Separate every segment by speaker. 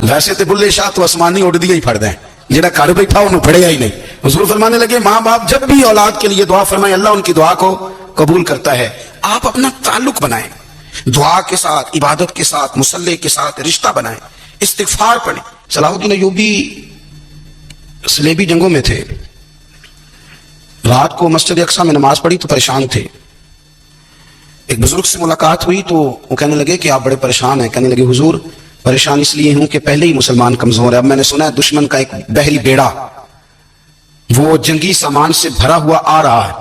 Speaker 1: ویسے تو بلے شاہ تو آسمانی اڑ دیا ہی پڑ دیں، جہاں گھر بیٹھا انہوں پڑھیا ہی نہیں۔ حضور فرمانے لگے ماں باپ جب بھی اولاد کے لیے دعا فرمائیں اللہ ان کی دعا کو قبول کرتا ہے۔ آپ اپنا تعلق بنائیں، دعا کے ساتھ، عبادت کے ساتھ، مصلی کے ساتھ رشتہ بنائیں، استغفار پڑھیں۔ صلاح الدین ایوبی صلیبی جنگوں میں تھے، رات کو مسجد اقصی میں نماز پڑھی تو پریشان تھے۔ ایک بزرگ سے ملاقات ہوئی تو وہ کہنے لگے کہ آپ بڑے پریشان ہیں۔ کہنے لگے حضور پریشان اس لیے ہوں کہ پہلے ہی مسلمان کمزور ہے، اب میں نے سنا ہے دشمن کا ایک بحری بیڑا وہ جنگی سامان سے بھرا ہوا آ رہا ہے،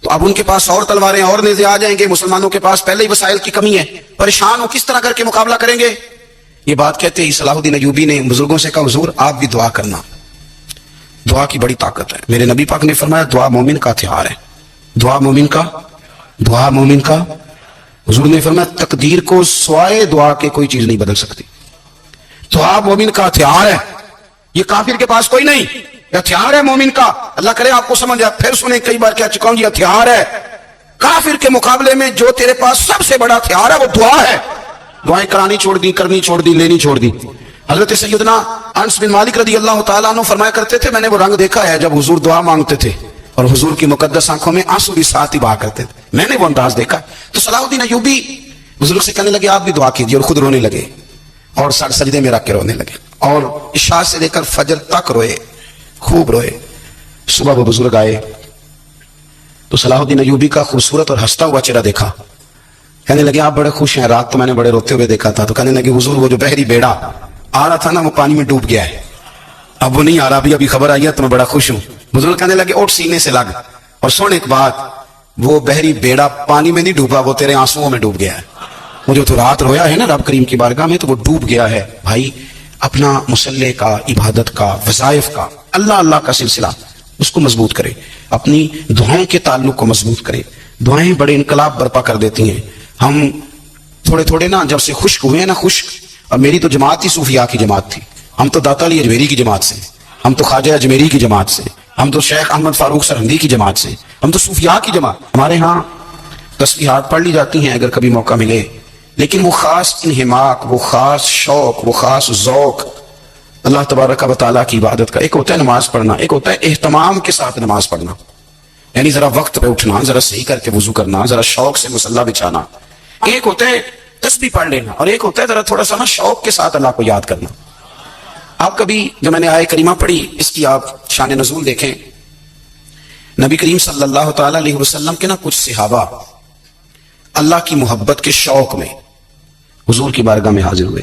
Speaker 1: تو اب ان کے پاس اور تلواریں اور نیزے آ جائیں گے، مسلمانوں کے پاس پہلے ہی وسائل کی کمی ہے، پریشان ہو کس طرح کر کے مقابلہ کریں گے؟ یہ بات کہتے ہی صلاح الدین ایوبی نے بزرگوں سے کہا حضور آپ بھی دعا کرنا، دعا کی بڑی طاقت ہے۔ میرے نبی پاک نے فرمایا دعا مومن کا ہتھیار ہے، دعا مومن کا حضور نے فرمایا تقدیر کو سوائے دعا کے کوئی چیز نہیں بدل سکتی، دعا مومن کا ہتھیار ہے، یہ کافر کے پاس کوئی نہیں، یہ ہتھیار ہے مومن کا۔ اللہ کرے آپ کو سمجھ آئے، پھر سنیں کئی بار کہہ چکا ہوں یہ ہتھیار ہے، کافر کے مقابلے میں جو تیرے پاس سب سے بڑا ہتھیار ہے وہ دعا ہے۔ دعائیں کرانی چھوڑ دی، کرنی چھوڑ دی، لینی چھوڑ دی۔ حضرت سیدنا انس بن مالک رضی اللہ تعالیٰ عنہ فرمایا کرتے تھے میں نے وہ رنگ دیکھا ہے جب حضور دعا مانگتے تھے اور حضور کی مقدس آنکھوں میں آنسو بھی ساتھ ہی بہا کرتے تھے، میں نے وہ انداز دیکھا۔ تو صلاح الدین ایوبی بزرگ سے کہنے لگے آپ بھی دعا کیجیے، اور خود رونے لگے اور سر سجدے میں رکھ کے رونے لگے، اور عشاء سے لے کر فجر تک روئے، خوب روئے۔ صبح وہ بزرگ آئے تو صلاح الدین ایوبی کا خوبصورت اور ہنستا ہوا چہرہ دیکھا، کہنے لگے آپ بڑے خوش ہیں، رات تو میں نے بڑے روتے ہوئے دیکھا تھا۔ تو کہنے لگے حضور وہ جو بحری بیڑا آ رہا تھا نا وہ پانی میں ڈوب گیا ہے، اب وہ نہیں آ رہا، ابھی خبر آئی ہے تو میں بڑا خوش ہوں۔ بزرگ کہنے لگے اٹھ سینے سے لگ اور سن ایک بات، وہ بحری بیڑا پانی میں نہیں ڈوبا، وہ تیرے آنسوؤں میں ڈوب گیا ہے۔ وہ جو تو رات رویا ہے نا رب کریم کی بارگاہ میں تو وہ ڈوب گیا ہے۔ بھائی اپنا مصلی کا، عبادت کا، وظائف کا، اللہ کا سلسلہ اس کو مضبوط کرے، اپنی دعاؤں کے تعلق کو مضبوط کرے۔ دعائیں بڑے انقلاب برپا کر دیتی ہیں۔ ہم تھوڑے تھوڑے نا جب سے خشک ہوئے ہیں نا، خشک، اور میری تو جماعت ہی صوفیاء کی جماعت تھی، ہم تو داتا علی اجمیری کی جماعت سے، ہم تو خواجہ اجمیری کی جماعت سے، ہم تو شیخ احمد فاروق سرہندی کی جماعت سے، ہم تو صوفیاء کی جماعت۔ ہمارے ہاں تسبیحات پڑھ لی جاتی ہیں اگر کبھی موقع ملے، لیکن وہ خاص انہماک، وہ خاص شوق، وہ خاص ذوق اللہ تبارک و تعالیٰ کی عبادت کا۔ ایک ہوتا ہے نماز پڑھنا، ایک ہوتا ہے اہتمام کے ساتھ نماز پڑھنا، یعنی ذرا وقت پہ اٹھنا، ذرا صحیح کر کے وضو کرنا، ذرا شوق سے مصلی بچھانا۔ ایک ہوتا ہے تسبیح پڑھ لینا، اور ایک ہوتا ہے ذرا تھوڑا سا نا شوق کے ساتھ اللہ کو یاد کرنا۔ آپ کبھی جب میں نے آیت کریمہ پڑھی اس کی آپ شان نزول دیکھیں، نبی کریم صلی اللہ تعالی علیہ وسلم کے نا کچھ صحابہ اللہ کی محبت کے شوق میں حضور کی بارگاہ میں حاضر ہوئے۔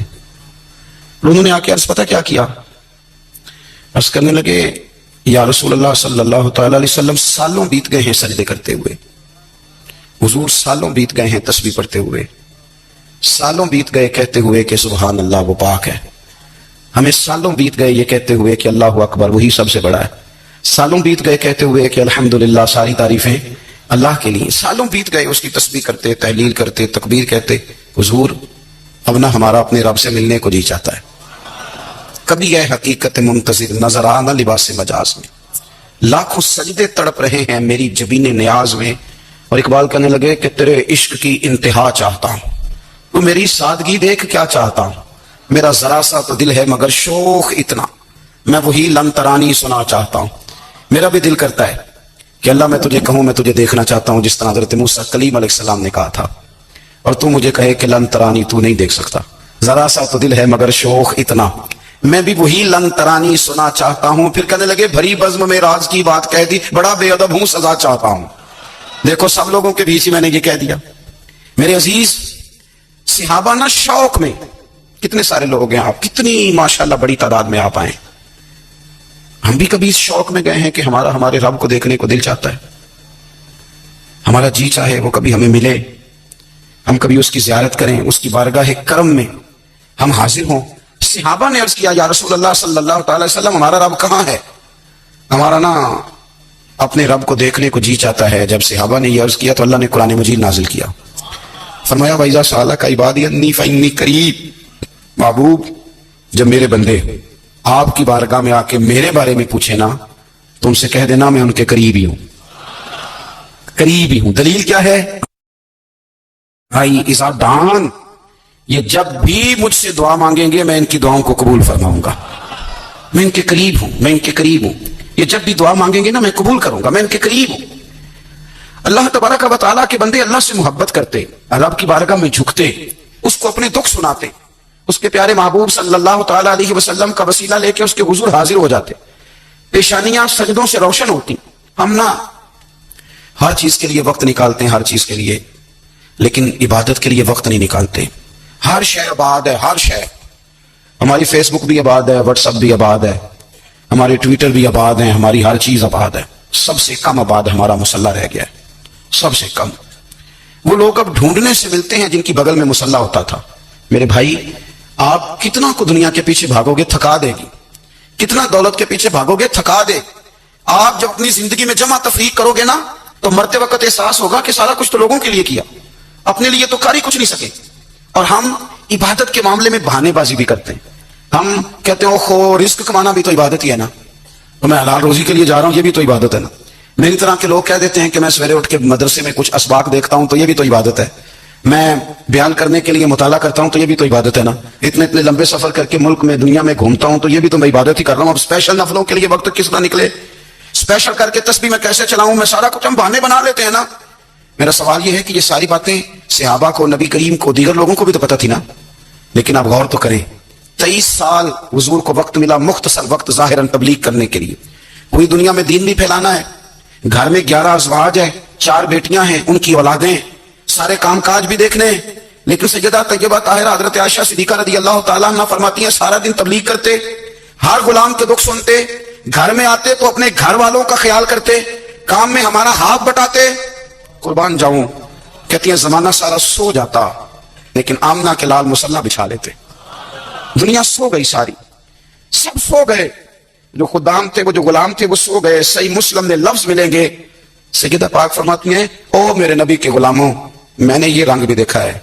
Speaker 1: انہوں نے آ کے عرض پتہ کیا کیا، عرض کرنے لگے یا رسول اللہ صلی اللہ تعالی علیہ وسلم سالوں بیت گئے ہیں سجدے کرتے ہوئے، حضور سالوں بیت گئے ہیں تسبیح پڑھتے ہوئے، سالوں بیت گئے کہتے ہوئے کہ سبحان اللہ وہ پاک ہے، ہمیں سالوں بیت گئے یہ کہتے ہوئے کہ اللہ اکبر وہی سب سے بڑا ہے، سالوں بیت گئے کہتے ہوئے کہ الحمدللہ ساری تعریفیں اللہ کے لیے، سالوں بیت گئے اس کی تسبیح کرتے، تحلیل کرتے، تکبیر کہتے۔ حضور اب نہ ہمارا اپنے رب سے ملنے کو جی چاہتا ہے، کبھی یہ حقیقت منتظر نظر آنا لباس مجاز میں، لاکھوں سجدے تڑپ رہے ہیں میری جبین نیاز میں۔ اور اقبال کہنے لگے کہ تیرے عشق کی انتہا چاہتا ہوں، تو میری سادگی دیکھ کیا چاہتا ہوں، میرا ذرا سا تو دل ہے مگر شوق اتنا، میں وہی لن ترانی سنا چاہتا ہوں۔ میرا بھی دل کرتا ہے کہ اللہ میں تجھے کہوں میں تجھے دیکھنا چاہتا ہوں، جس طرح حضرت موسیٰ کلیم علیہ السلام نے کہا تھا، اور تو مجھے کہے کہ لن ترانی تو نہیں دیکھ سکتا، ذرا سا تو دل ہے مگر شوق اتنا، میں بھی وہی لن ترانی سنا چاہتا ہوں۔ پھر کہنے لگے بھری بزم میں راز کی بات کہہ دی، بڑا بے ادب ہوں سزا چاہتا ہوں۔ دیکھو سب لوگوں کے بیچ ہی میں نے یہ کہہ دیا۔ میرے عزیز صحابہ نا شوق میں، کتنے سارے لوگ ہیں آپ، کتنی ماشاءاللہ بڑی تعداد میں آپ آئیں، ہم بھی کبھی اس شوق میں گئے ہیں کہ ہمارے رب کو دیکھنے کو دل چاہتا ہے، ہمارا جی چاہے وہ کبھی ہمیں ملے، ہم کبھی اس کی زیارت کریں، اس کی بارگاہ کرم میں ہم حاضر ہوں۔ صحابہ نے عرض کیا یا رسول اللہ صلی اللہ تعالی وسلم ہمارا رب کہاں ہے، ہمارا نا اپنے رب کو دیکھنے کو جی چاہتا ہے۔ جب صحابہ نے یہ عرض کیا تو اللہ نے قرآن مجید نازل کیا، فرمایا وَإِذَا سَأَلَكَ عِبَادِي عَنِّي فَإِنِّي قَرِيبٌ، محبوب جب میرے بندے آپ کی بارگاہ میں آ کے میرے بارے میں پوچھے نا تو ان سے کہہ دینا میں ان کے قریب ہی ہوں، قریب ہی ہوں۔ دلیل کیا ہے بھائی؟ اذا دعان یہ جب بھی مجھ سے دعا مانگیں گے میں ان کی دعاؤں کو قبول فرماؤں گا. میں ان کے قریب ہوں, میں ان کے قریب ہوں. یہ جب بھی دعا مانگیں گے نا میں قبول کروں گا, میں ان کے قریب ہوں. اللہ تبارک و تعالیٰ کے بندے اللہ سے محبت کرتے, رب کی بارگاہ میں جھکتے, اس کو اپنے دکھ سناتے, اس کے پیارے محبوب صلی اللہ تعالیٰ علیہ وسلم کا وسیلہ لے کے اس کے حضور حاضر ہو جاتے, پیشانیاں سجدوں سے روشن ہوتی. ہم نا ہر چیز کے لیے وقت نکالتے ہیں, ہر چیز کے لیے, لیکن عبادت کے لیے وقت نہیں نکالتے. ہر شے آباد ہے, ہر شے. ہماری فیس بک بھی آباد ہے, واٹس ایپ بھی آباد ہے, ہمارے ٹویٹر بھی آباد ہیں, ہماری ہر چیز آباد ہے. سب سے کم آباد ہمارا مصلی رہ گیا ہے, سب سے کم. وہ لوگ اب ڈھونڈنے سے ملتے ہیں جن کی بغل میں مصلی ہوتا تھا. میرے بھائی, آپ کتنا کو دنیا کے پیچھے بھاگو گے تھکا دے گی, کتنا دولت کے پیچھے بھاگو گے تھکا دے. آپ جب اپنی زندگی میں جمع تفریق کرو گے نا تو مرتے وقت احساس ہوگا کہ سارا کچھ تو لوگوں کے لیے کیا, اپنے لیے تو کر ہی کچھ نہیں سکے. اور ہم عبادت کے معاملے میں بہانے بازی بھی کرتے ہیں. ہم کہتے ہیں اوہ رزق کمانا بھی تو عبادت ہی ہے نا, تو میں حلال روزی کے لیے جا رہا ہوں, یہ بھی تو عبادت ہے نا. میری طرح کے لوگ کہہ دیتے ہیں کہ میں سویرے اٹھ کے مدرسے میں کچھ اسباق دیکھتا ہوں تو یہ بھی تو عبادت ہے. میں بیان کرنے کے لیے مطالعہ کرتا ہوں تو یہ بھی تو عبادت ہے نا. اتنے لمبے سفر کر کے ملک میں دنیا میں گھومتا ہوں تو یہ بھی تو میں عبادت ہی کر رہا ہوں. اب اسپیشل نفلوں کے لیے وقت کس طرح نکلے, اسپیشل کر کے تسبیح میں کیسے چلاؤں, میں سارا کچھ ہم بہانے بنا لیتے ہیں نا. میرا سوال یہ ہے کہ یہ ساری باتیں صحابہ کو, نبی کریم کو, دیگر لوگوں کو بھی تو پتہ تھی نا. لیکن آپ غور تو کریں, 23 سال حضور کو وقت ملا, مختصر وقت ظاہراً تبلیغ کرنے کے لیے. پوری دنیا میں دین بھی پھیلانا ہے. گھر میں 11 ازواج ہیں, 4 بیٹیاں ہیں, ان کی اولادیں, سارے کام کاج بھی دیکھنے ہیں. لیکن سیدہ طیبہ طاہرہ حضرت عائشہ صدیقہ رضی اللہ تعالیٰ عنہ فرماتی ہیں سارا دن تبلیغ کرتے, ہر غلام کے دکھ سنتے, گھر میں آتے تو اپنے گھر والوں کا خیال کرتے, کام میں ہمارا ہاتھ بٹاتے. قربان جاؤں, کہتی ہیں زمانہ سارا سو جاتا لیکن آمنہ کے لال مصلی بچھا لیتے. دنیا سو گئی, ساری سب سو گئے. جو خدام تھے, وہ جو غلام تھے, وہ سو گئے. صحیح مسلم میں لفظ ملیں گے, سیدہ پاک فرماتی ہیں او میرے نبی کے غلاموں, میں نے یہ رنگ بھی دیکھا ہے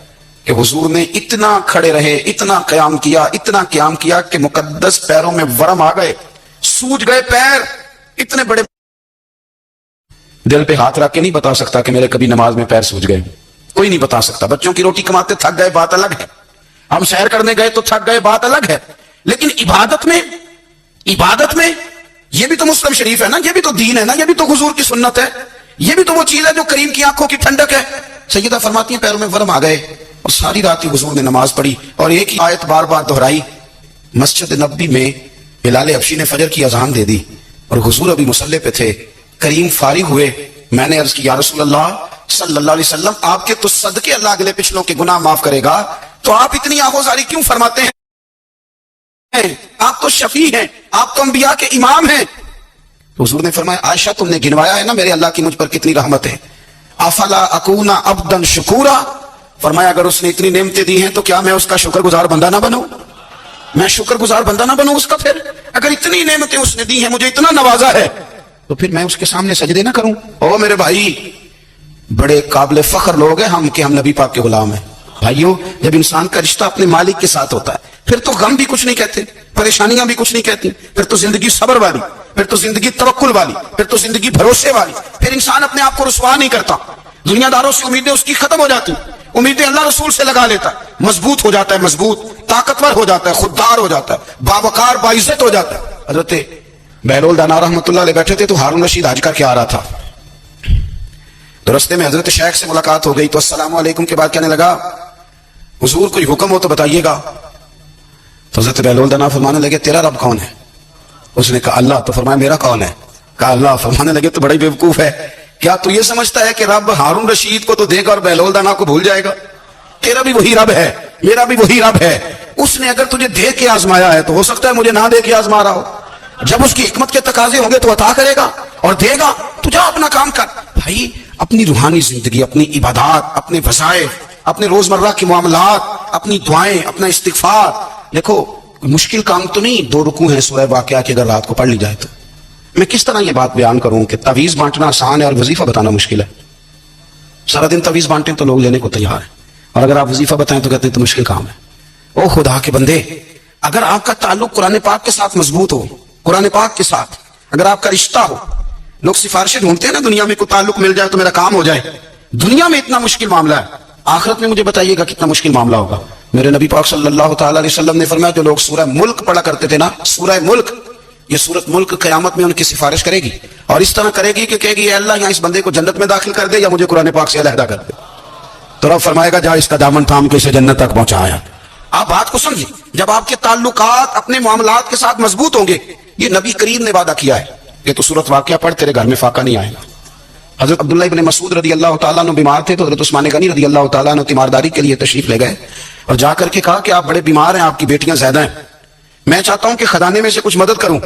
Speaker 1: کہ حضور نے اتنا کھڑے رہے, اتنا قیام کیا, اتنا قیام کیا کہ مقدس پیروں میں ورم آ گئے, سوج گئے پیر. اتنے بڑے دل پہ ہاتھ رکھ کے نہیں بتا سکتا کہ میرے کبھی نماز میں پیر سوج گئے, کوئی نہیں بتا سکتا. بچوں کی روٹی کماتے تھک گئے, بات الگ ہے. ہم سیر کرنے گئے تو تھک گئے, بات الگ ہے. لیکن عبادت میں یہ بھی تو مسلم شریف ہے نا, یہ بھی تو دین ہے نا, یہ بھی تو حضور کی سنت ہے, یہ بھی تو وہ چیز ہے جو کریم کی آنکھوں کی ٹھنڈک ہے. سیدہ فرماتی ہیں پیروں میں ورم آ گئے اور ساری رات ہی حضور نے نماز پڑھی اور ایک ہی آیت بار بار دہرائی. مسجد نبوی میں بلال حبشی نے فجر کی اذان دے دی اور حضور ابھی مصلی پہ تھے. کریم فارغ ہوئے, میں نے عرض کی یا رسول اللہ صلی اللہ علیہ وسلم, آپ کے تو صدقے اللہ اگلے پچھلوں کے گناہ معاف کرے گا, تو آپ اتنی آہوزاری کیوں فرماتے ہیں؟ آپ تو شفیع ہیں, آپ تو انبیاء کے امام ہیں. حضور نے فرمایا عائشہ تم نے گنوایا ہے نا میرے اللہ کی مجھ پر کتنی رحمت ہے. افلا اکونا عبدا شکورا, فرمایا اگر اس نے اتنی نعمتیں دی ہیں تو کیا میں اس کا شکر گزار بندہ نہ بنوں, میں شکر گزار بندہ نہ بنوں اس کا؟ پھر اگر اتنی نعمتیں اس نے دی ہیں, مجھے اتنا نوازا ہے, تو پھر میں اس کے سامنے سجدے نہ کروں؟ او میرے بھائی, بڑے قابل فخر لوگ ہیں ہم کہ ہم نبی پاک کے غلام ہیں. بھائیو, جب انسان کا رشتہ اپنے مالک کے ساتھ ہوتا ہے پھر تو غم بھی کچھ نہیں کہتے, پریشانیاں بھی کچھ نہیں کہتی, پھر تو زندگی صبر والی, پھر تو زندگی توکل والی, پھر تو زندگی بھروسے والی. پھر انسان اپنے آپ کو رسوا نہیں کرتا, دنیا داروں سے امیدیں اس کی ختم ہو جاتی, امیدیں اللہ رسول سے لگا لیتا ہے, مضبوط ہو جاتا ہے, مضبوط طاقتور ہو جاتا ہے, خوددار ہو جاتا ہے, باوقار باعزت ہو جاتا ہے. حضرت بہلول دانا رحمۃ اللہ علیہ بیٹھے تھے تو ہارون رشید حج کر کے آ رہا تھا, تو رستے میں حضرت شیخ سے ملاقات ہو گئی تو السلام علیکم کے بعد کہنے لگا حضور کوئی حکم ہو تو بتائیے گا. تو حضرت بہلول دانا فرمانے لگے تیرا رب کون ہے؟ اس نے کہا اللہ. تو فرمایا میرا کون ہے؟ کہا اللہ. فرمانے لگے تو بڑی بیوقوف ہے, کیا تو یہ سمجھتا ہے کہ رب ہارون رشید کو تو دے گا اور بہلول دانا کو بھول جائے گا؟ تیرا بھی وہی رب ہے, میرا بھی وہی رب ہے. اس نے اگر تجھے دے کے آزمایا ہے تو ہو سکتا ہے مجھے نہ دے کے آزما رہا ہو. جب اس کی حکمت کے تقاضے ہوں گے تو عطا کرے گا اور دے گا. تو جا اپنا کام کر. بھائی اپنی روحانی زندگی, اپنی عبادات, اپنے وظائف, اپنے روزمرہ کے معاملات, اپنی دعائیں, اپنا استغفار. دیکھو مشکل کام تو نہیں 2 رکوع ہیں سورہ واقعہ کی اگر رات کو پڑھ لی جائے تو. میں کس طرح یہ بات بیان کروں کہ تعویذ بانٹنا آسان ہے اور وظیفہ بتانا مشکل ہے. سارا دن تعویذ بانٹیں تو لوگ لینے کو تیار ہیں, اور اگر آپ وظیفہ بتائیں تو کہتے ہیں تو مشکل کام ہے. او خدا کے بندے, اگر آپ کا تعلق قرآن پاک کے ساتھ مضبوط ہو, قرآن پاک کے ساتھ اگر آپ کا رشتہ ہو, لوگ سفارشیں ڈھونڈتے ہیں نا دنیا میں کوئی تعلق مل جائے تو میرا کام ہو جائے. دنیا میں اتنا مشکل معاملہ ہے, آخرت میں مجھے بتائیے گا کتنا مشکل معاملہ ہوگا. میرے نبی پاک صلی اللہ تعالی علیہ وسلم نے فرمایا جو لوگ سورہ ملک پڑھا کرتے تھے نا، سورہ ملک، یہ سورت ملک قیامت میں ان کی سفارش کرے گی، اور اس طرح کرے گی کہ کہے گی اے اللہ یہاں اس بندے کو جنت میں داخل کر دے یا مجھے قرآن پاک سے علیحدہ کر دے، تو رب فرمائے گا جا اس کا دامن تھام کے اسے جنت تک پہنچایا۔ آپ بات کو سمجھیں، جب آپ کے تعلقات اپنے معاملات کے ساتھ مضبوط ہوں گے، یہ نبی کریم نے وعدہ کیا ہے کہ تو سورت واقعہ پڑھ تیرے گھر میں فاقہ نہیں آئے گا۔ حضرت عبداللہ ابن مسعود رضی اللہ تعالیٰ عنہ بیمار تھے تو حضرت عثمان غنی رضی اللہ تعالیٰ عنہ تیمارداری کے لیے تشریف لے گئے اور جا کر کے کہا کہ آپ بڑے بیمار ہیں، آپ کی بیٹیاں زیادہ ہیں، میں چاہتا ہوں کہ خزانے میں سے کچھ مدد کروں۔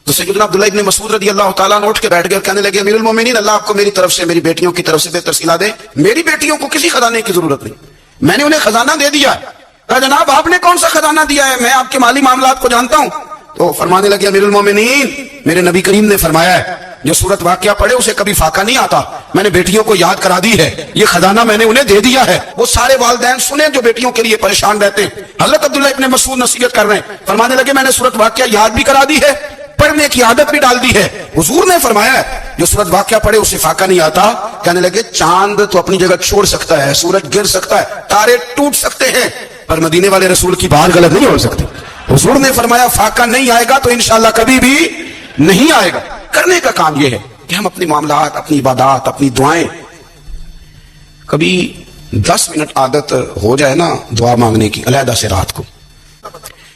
Speaker 1: تو سیدنا عبداللہ ابن مسعود رضی اللہ تعالیٰ عنہ اٹھ کے بیٹھ گئے، کہنے لگے امیر المومنین، اللہ آپ کو میری طرف سے، میری بیٹیوں کی طرف سے بہتر صلہ دے، میری بیٹیوں کو کسی خزانے کی ضرورت نہیں، میں نے انہیں خزانہ دے دیا ہے۔ کہا جناب آپ نے کون سا خزانہ دیا ہے، میں آپ کے مالی معاملات کو جانتا ہوں۔ تو فرمانے لگے امیر المومنین، میرے نبی کریم نے فرمایا ہے جو سورت واقعہ پڑھے اسے کبھی فاقہ نہیں آتا، میں نے بیٹیوں کو یاد کرا دی ہے، یہ خزانہ میں نے انہیں دے دیا ہے۔ وہ سارے والدین سنیں جو بیٹیوں کے لیے پریشان رہتے ہیں، حضرت عبداللہ ابن مسعود نصیحت کر رہے ہیں، فرمانے لگے میں نے سورت واقعہ یاد بھی کرا دی ہے، پڑھنے کی عادت بھی ڈال دی ہے۔ حضور نے فرمایا ہے جو سورت واقعہ پڑھے اسے فاقہ نہیں آتا۔ کہنے لگے چاند تو اپنی جگہ چھوڑ سکتا ہے، سورج گر سکتا ہے، تارے ٹوٹ سکتے ہیں، پر مدینے والے رسول کی بات غلط نہیں ہو سکتی۔ حضور نے فرمایا فاقہ نہیں آئے گا تو انشاءاللہ کبھی بھی نہیں آئے گا۔ کرنے کا کام یہ ہے کہ ہم اپنی معاملات، اپنی عبادات، اپنی دعائیں، کبھی 10 منٹ عادت ہو جائے نا دعا مانگنے کی علیحدہ سے رات کو۔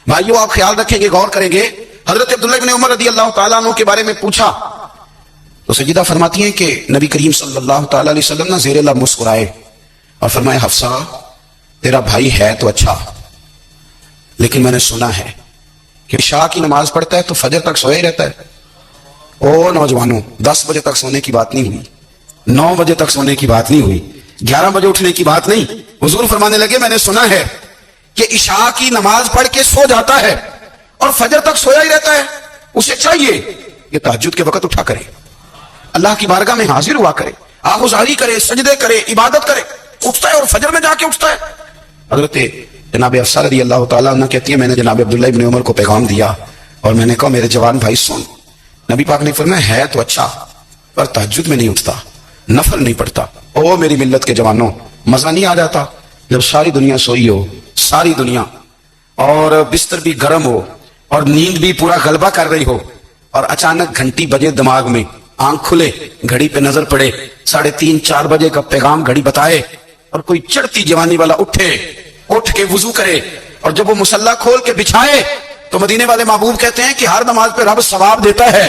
Speaker 1: بھائیو آپ خیال رکھیں گے، غور کریں گے، حضرت عبداللہ بن عمر رضی اللہ تعالیٰ عنہ کے بارے میں پوچھا تو سیدہ فرماتی ہیں کہ نبی کریم صلی اللہ تعالیٰ علیہ وسلم نے زیر لب مسکرائے اور فرمایا حفصہ تیرا بھائی ہے تو اچھا، لیکن میں نے سنا ہے کہ عشاء کی نماز پڑھتا ہے تو فجر تک سویا ہی رہتا ہے۔ او نوجوانوں، 10 بجے تک سونے کی بات نہیں ہوئی، 9 بجے تک سونے کی بات نہیں ہوئی، 11 بجے اٹھنے کی بات نہیں۔ حضور فرمانے لگے میں نے سنا ہے کہ عشاء کی نماز پڑھ کے سو جاتا ہے اور فجر تک سویا ہی رہتا ہے، اسے چاہیے کہ تہجد کے وقت اٹھا کرے، اللہ کی بارگاہ میں حاضر ہوا کرے، آہوزاری کرے، سجدے کرے، عبادت کرے، اٹھتا ہے اور فجر میں جا کے اٹھتا ہے۔ حضرت جناب حفصہ رضی اللہ تعالیٰ عنہ کہتی ہے میں نے جناب عبداللہ ابن عمر کو پیغام دیا اور میں نے کہا میرے جوان بھائی سن، نبی پاک نے فرمایا ہے تو اچھا پر تہجد میں نہیں اٹھتا، نفل نہیں پڑھتا۔ او میری ملت کے جوانوں، مزہ نہیں آ جاتا جب ساری دنیا سوئی ہو، ساری دنیا، اور بستر بھی گرم ہو اور نیند بھی پورا غلبہ کر رہی ہو، اور اچانک گھنٹی بجے دماغ میں، آنکھ کھلے، گھڑی پہ نظر پڑے، 3:30 4 بجے کا پیغام گھڑی بتائے، اور کوئی چڑھتی جوانی والا اٹھ کے وضو کرے، اور جب وہ مصلی کھول کے بچھائے تو مدینے والے محبوب کہتے ہیں کہ ہر نماز پہ رب ثواب دیتا ہے،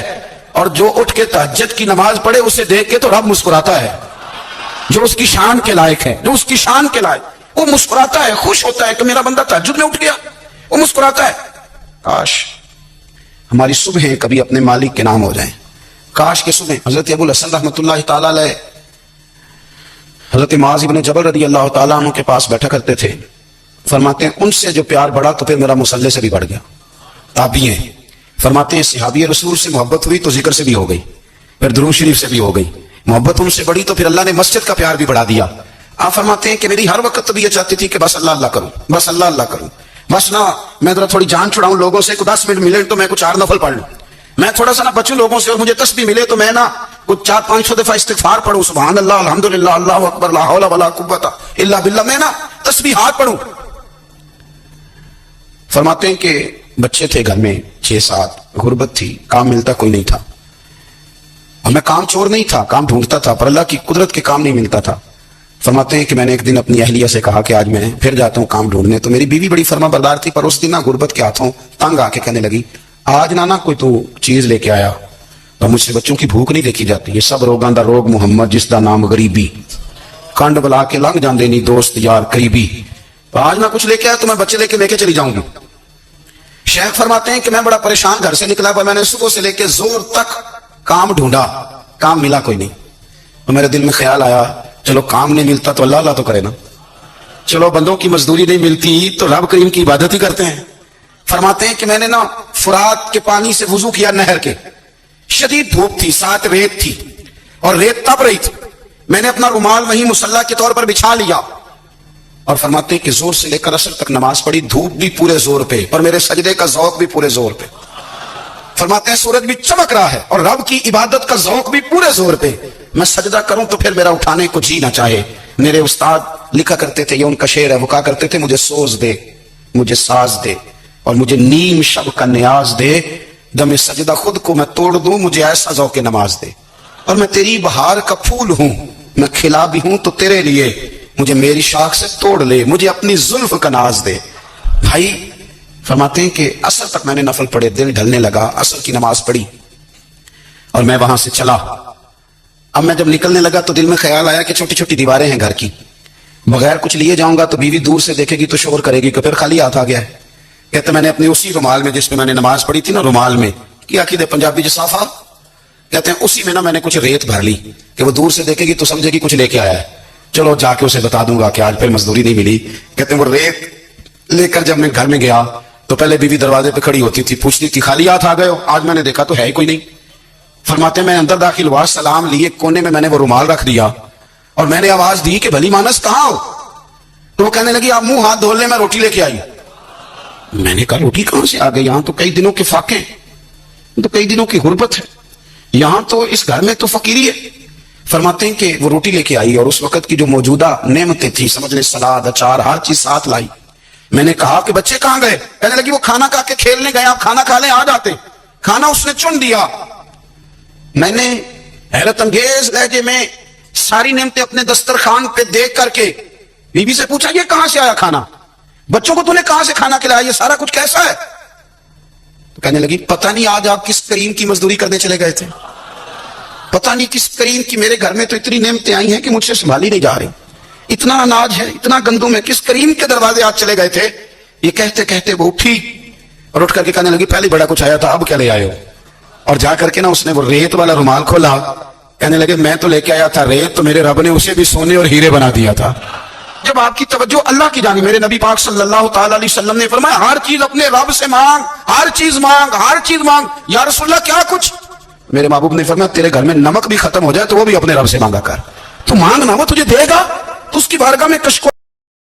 Speaker 1: اور جو اٹھ کے تہجد کی نماز پڑھے اسے دیکھ کے تو رب مسکراتا ہے، جو اس کی شان کے لائق ہے، جو اس کی شان کے لائق، وہ مسکراتا ہے، خوش ہوتا ہے کہ میرا بندہ تہجد میں اٹھ گیا، وہ مسکراتا ہے۔ کاش ہماری صبحیں کبھی اپنے مالک کے نام ہو جائیں، کاش کے صبح۔ حضرت ابو الحسن رحمۃ اللہ تعالیٰ علیہ حضرت معاذ ابن جبل رضی اللہ تعالیٰ عنہ کے پاس بیٹھا کرتے تھے، فرماتے ہیں ان سے جو پیار بڑھا تو پھر میرا مصلی سے بھی بڑھ گیا۔ تابعی ہیں، فرماتے ہیں صحابی رسول سے محبت ہوئی تو ذکر سے بھی ہو گئی، پھر درود شریف سے بھی ہو گئی، محبت ان سے بڑھی تو پھر اللہ نے مسجد کا پیار بھی بڑھا دیا۔ آپ فرماتے ہیں کہ میری ہر وقت طبیعت چاہتی تھی کہ بس اللہ اللہ کروں، بس اللہ اللہ کروں، بس نہ میں ذرا تھوڑی جان چھڑاؤں لوگوں سے، 10 منٹ ملے تو میں کچھ 4 نفل پڑھ لوں، میں تھوڑا سا نہ بچوں لوگوں سے، اور مجھے تسبیح ملے تو میں نہ کچھ 400-500 دفعہ استغفار پڑھوں، سبحان اللہ، الحمدللہ، اللہ اکبر، لا حول ولا قوت الا باللہ، میں نہ تسبیحات پڑھوں۔ فرماتے ہیں کہ بچے تھے گھر میں 6-7، غربت تھی، کام ملتا کوئی نہیں تھا، اور میں کام چور نہیں تھا، کام ڈھونڈتا تھا، پر اللہ کی قدرت کے کام نہیں ملتا تھا۔ فرماتے ہیں کہ میں نے ایک دن اپنی اہلیہ سے کہا کہ آج میں پھر جاتا ہوں کام ڈھونڈنے، تو میری بیوی بڑی فرما بردار تھی، پر اس دن نہ غربت کے ہاتھوں تنگ آ کے کہنے لگی آج نہ کوئی تو چیز لے کے آیا، تو مجھ سے بچوں کی بھوک نہیں دیکھی جاتی، یہ سب روگاں دا روگ محمد جس دا نام غریبی، کنڈ بلا کے لنگ جاندے نہیں دوست یار قریبی، تو آج نہ کچھ لے کے آیا تو میں بچے لے کے چلی جاؤں گی۔ شیخ فرماتے ہیں کہ میں بڑا پریشان گھر سے نکلا، پر میں نے صبح سے لے کے زور تک کام ڈھونڈا، کام ملا کوئی نہیں، تو میرے دل میں خیال آیا چلو کام نہیں ملتا تو اللہ اللہ تو کرے نا، چلو بندوں کی مزدوری نہیں ملتی تو رب کریم کی عبادت ہی کرتے ہیں۔ فرماتے ہیں کہ میں نے نا فرات کے پانی سے وضو کیا، نہر کے، شدید دھوپ تھی، ساتھ ریت تھی اور ریت تپ رہی تھی، میں نے اپنا رومال وہیں مصلی کے طور پر بچھا لیا، اور فرماتے ہیں کہ زور سے لے کر عصر تک نماز پڑھی، دھوپ بھی پورے زور پہ اور میرے سجدے کا ذوق بھی پورے زور پہ۔ فرماتے ہیں سورج بھی چمک رہا ہے اور رب کی عبادت کا ذوق بھی پورے زور پہ، میں سجدہ کروں تو پھر میرا اٹھانے کو جی نہ چاہے۔ میرے استاد لکھا کرتے تھے، یہ ان کا شعر ہے، وہ کہا کرتے تھے مجھے سوز دے مجھے ساز دے اور مجھے نیم شب کا نیاز دے، دم سجدہ خود کو میں توڑ دوں، مجھے ایسا ذوق نماز دے، اور میں تیری بہار کا پھول ہوں، میں کھلا بھی ہوں تو تیرے لیے، مجھے میری شاخ سے توڑ لے، مجھے اپنی زلف کا ناز دے۔ بھائی فرماتے ہیں کہ عصر تک میں نے نفل پڑھے، دل ڈھلنے لگا، عصر کی نماز پڑھی اور میں وہاں سے چلا۔ اب میں جب نکلنے لگا تو دل میں خیال آیا کہ چھوٹی چھوٹی دیواریں ہیں گھر کی، بغیر کچھ لیے جاؤں گا تو بیوی دور سے دیکھے گی تو شور کرے گی کہ پھر خالی ہاتھ آ گیا ہے۔ کہتے میں نے اپنی اسی رومال میں جس میں میں نے نماز پڑھی تھی نا، رومال میں کیا عقیدے پنجابی جو صافہ کہتے ہیں، اسی میں نا میں نے کچھ ریت بھر لی کہ وہ دور سے دیکھے گی تو سمجھے گی کچھ لے کے آیا ہے، چلو جا کے اسے بتا دوں گا کہ آج پھر مزدوری نہیں ملی۔ کہتے ہیں وہ ریت لے کر جب میں گھر میں گیا تو پہلے بیوی دروازے پہ کھڑی ہوتی تھی، پوچھتی تھی خالی ہاتھ آ گئے ہو؟ آج میں نے دیکھا تو ہے ہی کوئی نہیں۔ فرماتے ہیں میں اندر داخل ہوا، سلام لیے، کونے میں نے وہ رومال رکھ دیا اور میں نے آواز دی کہ بھلی مانس کہاں ہو؟ تو وہ کہنے لگی آپ منہ ہاتھ دھو لیں، میں روٹی لے کے آئی۔ میں نے کہا روٹی کہاں سے آ گئی؟ یہاں تو کئی دنوں کے فاقے ہیں، تو کئی دنوں کی غربت ہے، یہاں تو اس گھر میں تو فقیری ہے۔ فرماتے ہیں کہ وہ روٹی لے کے آئی اور اس وقت کی جو موجودہ نعمتیں تھی، سمجھ لیں سلاد، اچار، ہر چیز ساتھ لائی۔ میں نے کہا کہ بچے کہاں گئے؟ کہنے لگی وہ کھانا کھا کے کھیلنے گئے، آپ کھانا کھا لیں آ جاتے۔ کھانا اس نے چن دیا۔ میں نے حیرت انگیز لہجے میں ساری نعمتیں اپنے دسترخوان پہ دیکھ کر کے بیوی سے پوچھا یہ کہاں سے آیا کھانا؟ بچوں کو تو نے کہاں سے کھانا کھلایا؟ یہ سارا کچھ کیسا ہے؟ تو کہنے لگی پتہ نہیں آج آپ کس کریم کی مزدوری کرنے چلے گئے تھے، پتہ نہیں کس کریم کی، میرے گھر میں تو اتنی نعمتیں آئی ہیں کہ مجھ سے سنبھالی نہیں جا رہی، اتنا اناج ہے، اتنا گندم ہے، کس کریم کے دروازے آج چلے گئے تھے؟ یہ کہتے کہتے وہ اٹھی اور اٹھ کر کے کہنے لگی پہلے بڑا کچھ آیا تھا، اب کیا لے آئے ہو؟ اور جا کر کے نا اس نے وہ ریت والا رومال کھولا، کہنے لگے میں تو لے کے آیا تھا ریت، تو میرے رب نے اسے بھی سونے اور ہیرے بنا دیا تھا۔ جب آپ کی توجہ اللہ کی جانب، میرے نبی پاک صلی اللہ تعالی علیہ وسلم نے فرمایا ہر چیز اپنے رب سے مانگ، ہر چیز مانگ، ہر چیز مانگ۔ یا رسول اللہ کیا کچھ؟ میرے محبوب نے فرمایا تیرے گھر میں نمک بھی ختم ہو جائے تو وہ بھی اپنے رب سے مانگا کر، تو مانگنا وہ تجھے دے گا، تو اس کی بارگاہ میں کشکول